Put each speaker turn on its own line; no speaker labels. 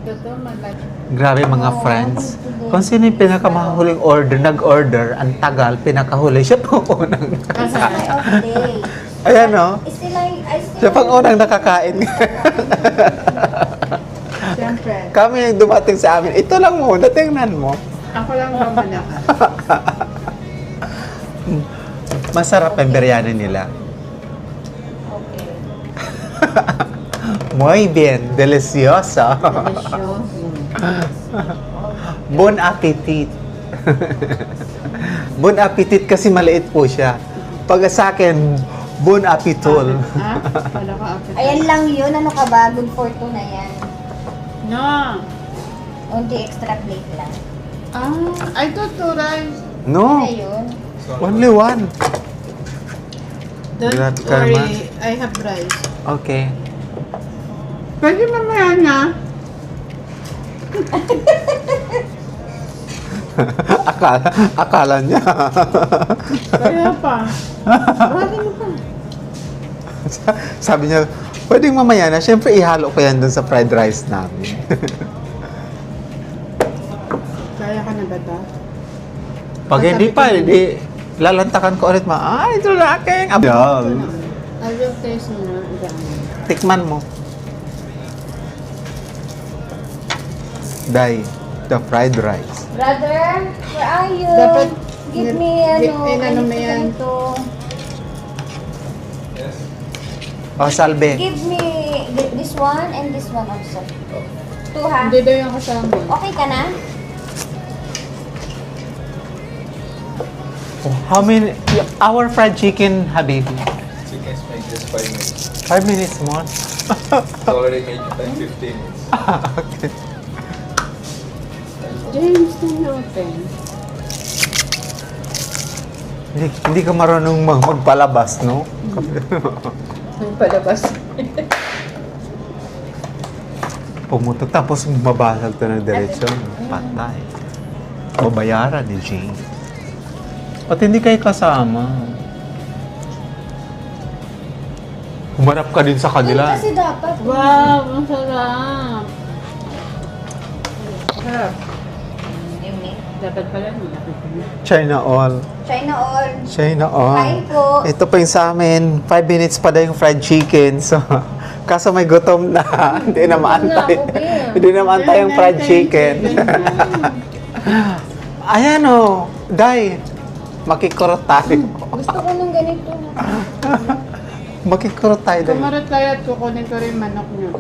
Totoo, malaki.
Grabe mga friends. Kung sino yung pinakamahuling order, nag-order, ang tagal, pinakahuli, siya po unang
It's my off day.
Ayan o.
I still
Siya pang unang nakakain.
Siyempre.
Kami yung dumating sa amin. Ito lang muna, tingnan mo.
Ako lang mamalakas.
Masarap ang biryani nila.
Okay.
Muy bien, delicioso.
Delicioso.
Bon appetit. Bon appetit kasi maliit po siya. Pag sa akin, bon appetol.
Ah, wala ka appetite.
Ayan lang yun. Ano ka ba? Good for two na yan.
No.
Only extra plate lang.
Ah, I thought two rice.
No,
Ano yun?
only one.
Don't
Grabe ka
worry,
naman.
I have rice.
Okay.
Pwede mamaya na.
Akala niya.
Kaya pa. Bakit mo pa?
Sabi niya, pwedeng mamaya na. Siyempre, ihalo ko yan dun sa fried rice namin.
Kaya ka na ba ito?
Pag hindi pa, hindi lalantakan ko ulit ito na aking abdal.
I will taste na.
Tikman mo. Dai, the fried rice.
Brother, where are you?
Dapat
Give me ano.
ano mo yan?
Ganito.
Oh, salbe.
Give me this one and this one also. Two ha?
Hindi daw yung kasama.
Okay ka na?
Oh, how many? Our fried chicken, Habibi.
Chicken is made just 5 minutes.
5 minutes more.
It's already made in 15 minutes.
Okay.
James, na open.
Hindi ka marunong magpalabas, no?
Nagpalabas.
Pumutok tapos mabasag to ng diretsyon. Patay. Babayaran ni Jane. At hindi kayo kasama. Humarap ka din sa kanila.
Kasi dapat.
Wow, ang sarap. Sarap.
Yummy.
Dapat pala nilapit ko na.
China all.
China all.
China all.
Kain po.
Ito pa yung sa amin. 5 minutes pa daw yung fried chicken. So, kaso may gutom na. Hindi na maantay. Hindi na maantay yung fried chicken. Ayan o. Day. Makikurot tayo.
Gusto ko ng ganito.
Makikurot tayo. Day.
Kumarot kaya at kukunin ko rin manok nyo.